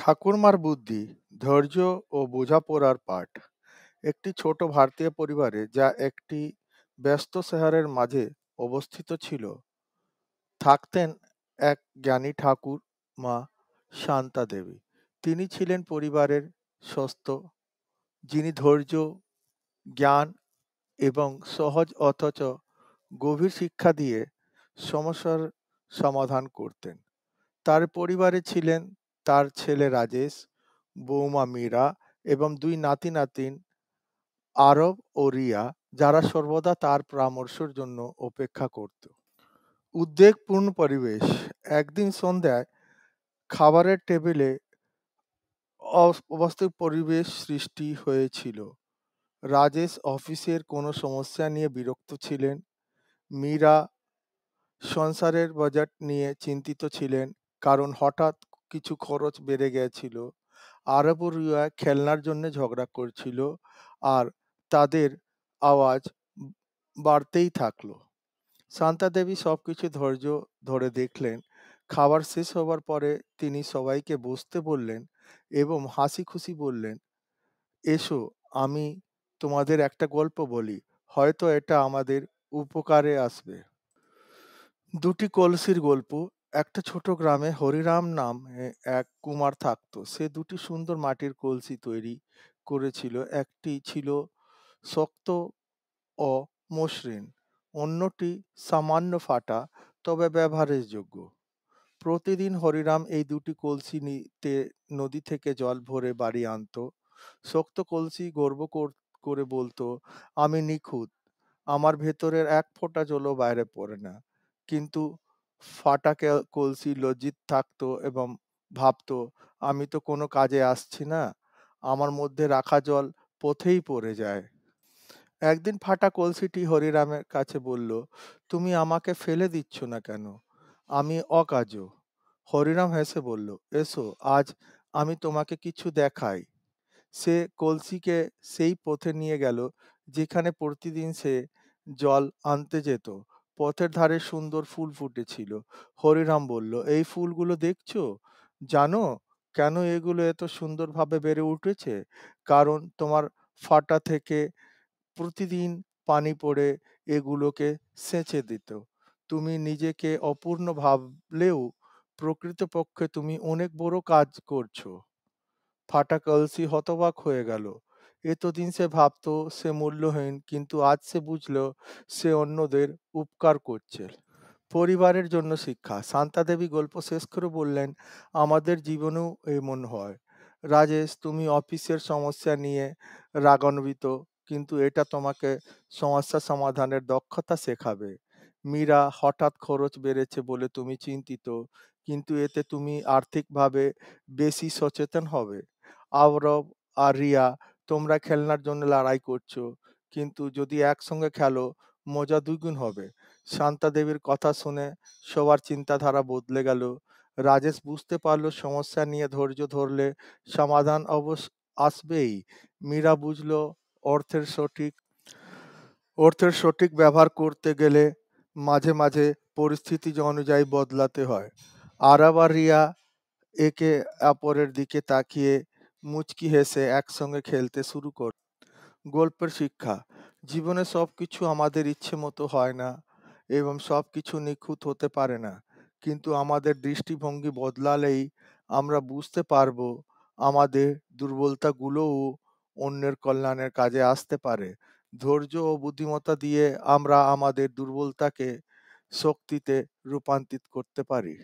ঠাকুরমার বুদ্ধি, ধৈর্য ও বোঝাপড়ার পাঠ। একটি ছোট ভারতীয় পরিবারে যা একটি ব্যস্ত শহরের মাঝে অবস্থিত ছিল, থাকতেন এক জ্ঞানী ঠাকুর মা শান্তা দেবী। তিনি ছিলেন পরিবারের স্বস্থ, যিনি ধৈর্য, জ্ঞান এবং সহজ অথচ গভীর শিক্ষা দিয়ে সমস্যার সমাধান করতেন। তার পরিবারে ছিলেন তার ছেলে রাজেশ, বৌমা মীরা এবং দুই নাতি-নাতিন আরব ও রিয়া, যারা সর্বদা তার পরামর্শের জন্য অপেক্ষা করত। উদ্বেগপূর্ণ পরিবেশ। একদিন সন্ধ্যায় খাবারের টেবিলে অবাস্তব পরিবেশ সৃষ্টি হয়েছিল। রাজেশ অফিসের কোনো সমস্যা নিয়ে বিরক্ত ছিলেন। মীরা সংসারের বাজেট নিয়ে চিন্তিত ছিলেন, কারণ হঠাৎ কিছু খরচ বেড়ে গেছিল। আরব ও রিয়া খেলনার জন্য ঝগড়া করছিল, আর তাদের আওয়াজ বাড়তেই থাকলো। শান্তা দেবী সবকিছু ধৈর্য ধরে দেখলেন। খাবার শেষ হবার পরে তিনি সবাইকে বসতে বললেন এবং হাসি খুশি বললেন, এসো, আমি তোমাদের একটা গল্প বলি, হয়তো এটা আমাদের উপকারে আসবে। দুটি কলসির গল্প। একটা ছোট গ্রামে হরিরাম নামে এক কুমার থাকতো। সে দুটি সুন্দর মাটির কলসি তৈরি করেছিল। একটি ছিল শক্ত ও মসৃণ, অন্যটি সামান্য ফাটা, তবে ব্যবহারের যোগ্য। প্রতিদিন হরিরাম এই দুটি কলসি নিতে নদী থেকে জল ভরে বাড়ি আনতো। শক্ত কলসি গর্ব করে বলতো, আমি নিখুঁত, আমার ভেতরের এক ফোঁটা জলও বাইরে পড়ে না। কিন্তু ফাটা কলসি লজ্জিত থাকতো এবং ভাবতো, আমি তো কোনো কাজে আসছি না, আমার মধ্যে রাখা জল পথেই পড়ে যায়। একদিন ফাটা কলসিটি হরিরামের কাছে বলল, তুমি আমাকে ফেলে দিচ্ছ না কেন? আমি অকার্য। হরিরাম হেসে বলল, এসো, আজ আমি তোমাকে কিছু দেখাই। সে কলসিকে সেই পথে নিয়ে গেল যেখানে প্রতিদিন সে জল আনতে যেত। পথের ধারে সুন্দর ফুল ফুটেছিল। হরিরাম বলল, এই ফুলগুলো দেখছো? জানো কেন এগুলো এত সুন্দরভাবে বেড়ে উঠেছে? কারণ তোমার ফাটা থেকে প্রতিদিন পানি পড়ে এগুলোকে সেচে দিত। তুমি নিজেকে অপূর্ণ ভাবলেও প্রকৃতপক্ষে তুমি অনেক বড় কাজ করছো। ফাটা কলসি হতবাক হয়ে গেল। এতদিন সে ভাবত সে মূল্যহীন, কিন্তু আজ সে বুঝল সে অন্যদের উপকার করছে। পরিবারের জন্য শিক্ষা। শান্তাদেবী গল্প শেষ করে বললেন, আমাদের জীবনেও এমন হয়। রাজেশ, তুমি অফিসের সমস্যা নিয়ে রাগান্বিত, কিন্তু এটা তোমাকে সমস্যা সমাধানের দক্ষতা শেখাবে। মীরা, হঠাৎ খরচ বেড়েছে বলে তুমি চিন্তিত, কিন্তু এতে তুমি আর্থিকভাবে বেশি সচেতন হবে। আরব আর রিয়া, তোমরা খেলনার জন্য লড়াই করছো, কিন্তু যদি একসঙ্গে খেলো, মজা দ্বিগুণ হবে। শান্তা দেবীর কথা শুনে সবার চিন্তাধারা বদলে গেল। রাজেশ বুঝতে পারল সমস্যা নিয়ে ধৈর্য ধরলে সমাধান আসবেই। মীরা বুঝলো অর্থের সঠিক অর্থের সঠিক ব্যবহার করতে গেলে মাঝে মাঝে পরিস্থিতি অনুযায়ী বদলাতে হয়। আরব আর রিয়া একে অপরের দিকে তাকিয়ে মুচকি হেসে একসঙ্গে খেলতে শুরু করল। গল্পের শিক্ষা। জীবনে সবকিছু আমাদের ইচ্ছে মতো হয় না এবং সবকিছু নিখুঁত হতে পারে না, কিন্তু আমাদের দৃষ্টিভঙ্গি বদলালেই আমরা বুঝতে পারবো আমাদের দুর্বলতাগুলোও অন্যের কল্যাণের কাজে আসতে পারে। ধৈর্য ও বুদ্ধিমত্তা দিয়ে আমরা আমাদের দুর্বলতাকে শক্তিতে রূপান্তরিত করতে পারি।